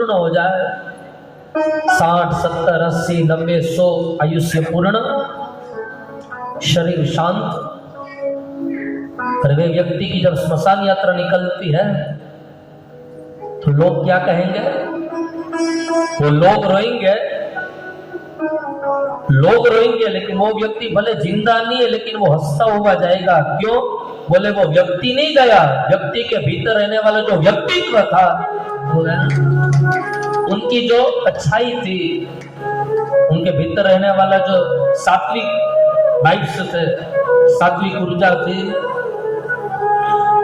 पूर्ण हो जाए, 60, 70, 80, 90, 100 आयुष्य पूर्ण, शरीर शांत। पर वे व्यक्ति की जब स्मशान यात्रा निकलती है तो लोग क्या कहेंगे? वो लोग रोएंगे, लेकिन वो व्यक्ति भले जिंदा नहीं है लेकिन वो हंसता हुआ जाएगा। क्यों? बोले वो व्यक्ति नहीं गया, व्यक्ति के भीतर रहने वाला जो व्यक्तित्व था, उनकी जो अच्छाई थी, उनके भीतर रहने वाला जो सात्विक वाइब्स थे, सात्विक ऊर्जा थी,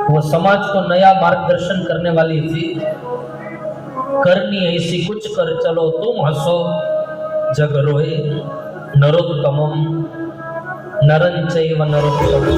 वो समाज को नया मार्गदर्शन करने वाली थी। करनी ऐसी कुछ कर चलो तुम हंसो, जग रोए नरोत्तमम, नरं चैव नरोत्तमम।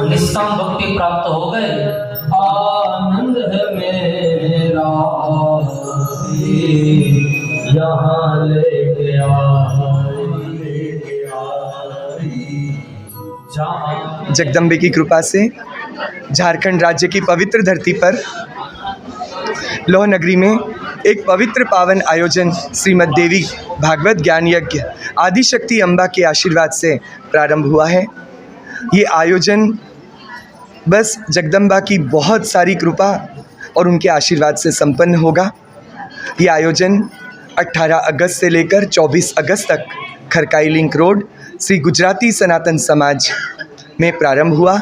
निष्काम भक्ति प्राप्त हो गए, आनंद है मेरा यहाँ लेके जगदम्बे की कृपा से झारखंड राज्य की पवित्र धरती पर लौह नगरी में एक पवित्र पावन आयोजन श्रीमद् देवी भागवत ज्ञान यज्ञ आदिशक्ति अम्बा के आशीर्वाद से प्रारंभ हुआ है। ये आयोजन बस जगदम्बा की बहुत सारी कृपा और उनके आशीर्वाद से संपन्न होगा। ये आयोजन 18 अगस्त से लेकर 24 अगस्त तक खरकाई लिंक रोड श्री गुजराती सनातन समाज में प्रारंभ हुआ।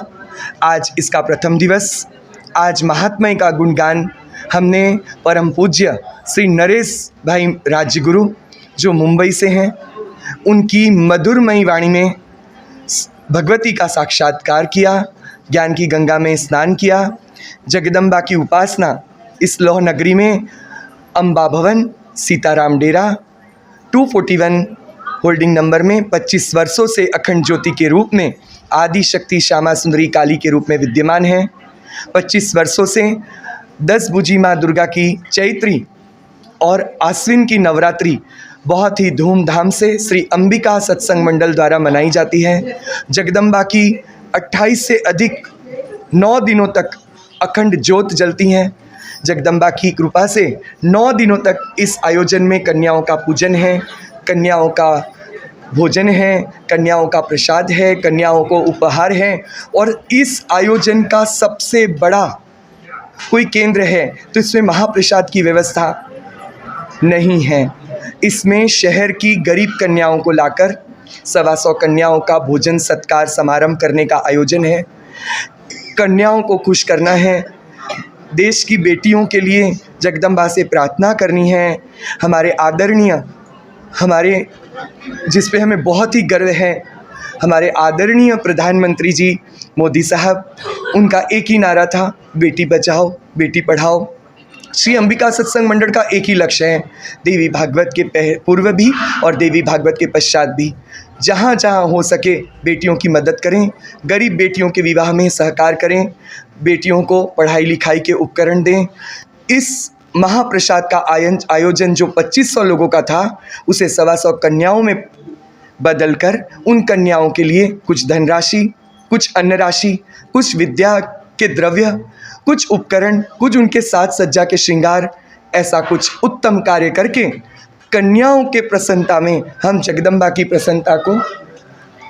आज इसका प्रथम दिवस। आज महात्मा का गुणगान हमने परम पूज्य श्री नरेश भाई राजगुरु जो मुंबई से हैं, उनकी मधुरमयी वाणी में भगवती का साक्षात्कार किया, ज्ञान की गंगा में स्नान किया। जगदम्बा की उपासना इस लौह नगरी में अम्बा भवन सीताराम डेरा 241 होल्डिंग नंबर में 25 वर्षों से अखंड ज्योति के रूप में आदि शक्ति श्यामा सुंदरी काली के रूप में विद्यमान है। 25 वर्षों से 10 भुजी माँ दुर्गा की चैत्री और आश्विन की नवरात्रि बहुत ही धूमधाम से श्री अंबिका सत्संग मंडल द्वारा मनाई जाती है। जगदम्बा की 28 से अधिक 9 दिनों तक अखंड ज्योत जलती हैं। जगदम्बा की कृपा से 9 दिनों तक इस आयोजन में कन्याओं का पूजन है, कन्याओं का भोजन है, कन्याओं का प्रसाद है, कन्याओं को उपहार है। और इस आयोजन का सबसे बड़ा कोई केंद्र है तो इसमें महाप्रसाद की व्यवस्था नहीं है। इसमें शहर की गरीब कन्याओं को लाकर 125 कन्याओं का भोजन सत्कार समारंभ करने का आयोजन है। कन्याओं को खुश करना है, देश की बेटियों के लिए जगदम्बा से प्रार्थना करनी है। हमारे आदरणीय, हमारे जिस पे हमें बहुत ही गर्व है, हमारे आदरणीय प्रधानमंत्री जी मोदी साहब, उनका एक ही नारा था, बेटी बचाओ बेटी पढ़ाओ। श्री अंबिका सत्संग मंडल का एक ही लक्ष्य है, देवी भागवत के पूर्व भी और देवी भागवत के पश्चात भी जहाँ जहाँ हो सके बेटियों की मदद करें, गरीब बेटियों के विवाह में सहकार करें, बेटियों को पढ़ाई लिखाई के उपकरण दें। इस महाप्रसाद का आयोजन जो 2500 लोगों का था उसे 125 कन्याओं में बदलकर उन कन्याओं के लिए कुछ धनराशि, कुछ अन्न राशि, कुछ विद्या के द्रव्य, कुछ उपकरण, कुछ उनके साज सज्जा के श्रृंगार, ऐसा कुछ उत्तम कार्य करके कन्याओं के प्रसन्नता में हम जगदम्बा की प्रसन्नता को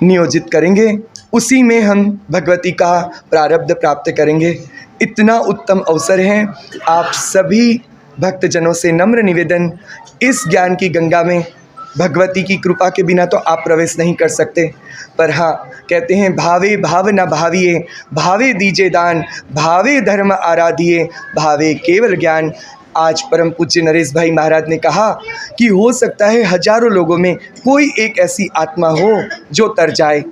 नियोजित करेंगे। उसी में हम भगवती का प्रारब्ध प्राप्त करेंगे। इतना उत्तम अवसर है। आप सभी भक्तजनों से नम्र निवेदन, इस ज्ञान की गंगा में भगवती की कृपा के बिना तो आप प्रवेश नहीं कर सकते। पर हाँ, कहते हैं भावे भाव न भाविये, भावे दीजे दान, भावे धर्म आराधिये, भावे केवल ज्ञान। आज परम पूज्य नरेश भाई महाराज ने कहा कि हो सकता है हजारों लोगों में कोई एक ऐसी आत्मा हो जो तर जाए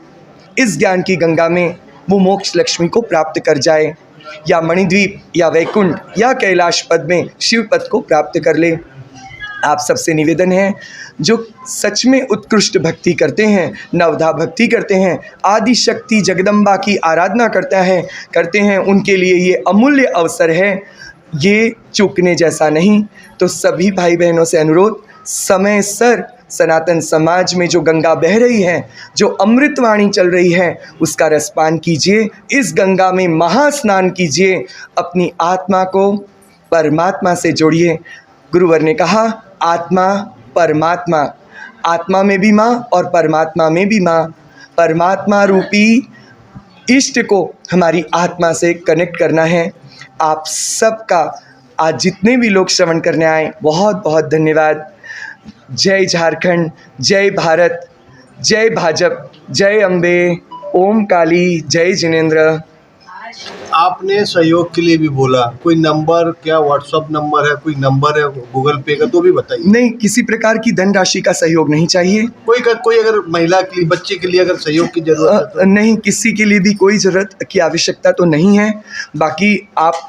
इस ज्ञान की गंगा में, वो मोक्ष लक्ष्मी को प्राप्त कर जाए, या मणिद्वीप या वैकुंठ या कैलाश पद में शिव पद को प्राप्त कर ले। आप सबसे निवेदन है, जो सच में उत्कृष्ट भक्ति करते हैं, नवधा भक्ति करते हैं, आदि शक्ति जगदम्बा की आराधना करते हैं, उनके लिए ये अमूल्य अवसर है, ये चूकने जैसा नहीं। तो सभी भाई बहनों से अनुरोध, समय सर सनातन समाज में जो गंगा बह रही है, जो अमृतवाणी चल रही है, उसका रसपान कीजिए, इस गंगा में महास्नान कीजिए, अपनी आत्मा को परमात्मा से जोड़िए। गुरुवर ने कहा आत्मा परमात्मा, आत्मा में भी माँ और परमात्मा में भी माँ। परमात्मा रूपी इष्ट को हमारी आत्मा से कनेक्ट करना है। आप सबका आज जितने भी लोग श्रवण करने आए, बहुत बहुत धन्यवाद। जय झारखंड, जय भारत, जय भाजप, जय अम्बे, ओम काली, जय जिनेंद्र। आपने सहयोग के लिए भी बोला, कोई नंबर, क्या व्हाट्सअप नंबर है, कोई नंबर है गूगल पे का, तो भी बताइए। नहीं, किसी प्रकार की धनराशि का सहयोग नहीं चाहिए। कोई अगर महिला के लिए, बच्चे के लिए अगर सहयोग की जरूरत है तो? नहीं, किसी के लिए भी कोई ज़रूरत की आवश्यकता तो नहीं है। बाकी आप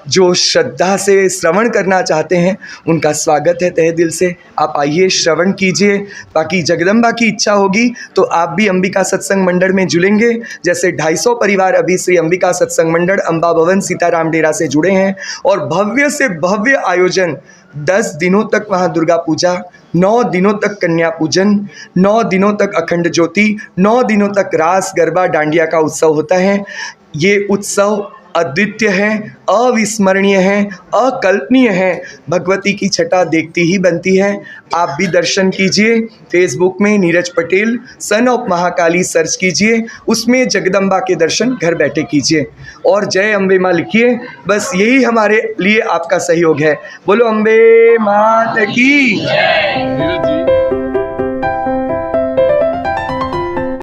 जो श्रद्धा से श्रवण करना चाहते हैं, उनका स्वागत है तहे दिल से। आप आइए, श्रवण कीजिए। बाकी जगदम्बा की इच्छा होगी तो आप भी अंबिका सत्संग मंडल में जुड़ेंगे। जैसे 250 परिवार अभी श्री अंबिका सत्संग मंडल अम्बा भवन सीताराम डेरा से जुड़े हैं, और भव्य से भव्य आयोजन, 10 दिनों तक वहाँ दुर्गा पूजा, 9 दिनों तक कन्या पूजन, 9 दिनों तक अखंड ज्योति, 9 दिनों तक रास गरबा डांडिया का उत्सव होता है। ये उत्सव अद्वितीय है, अविस्मरणीय है, अकल्पनीय है। भगवती की छटा देखती ही बनती है। आप भी दर्शन कीजिए। फेसबुक में Neeraj Patel son of Mahakali search कीजिए, उसमें जगदम्बा के दर्शन घर बैठे कीजिए, और जय अम्बे माँ लिखिए। बस यही हमारे लिए आपका सहयोग है। बोलो अम्बे मात की।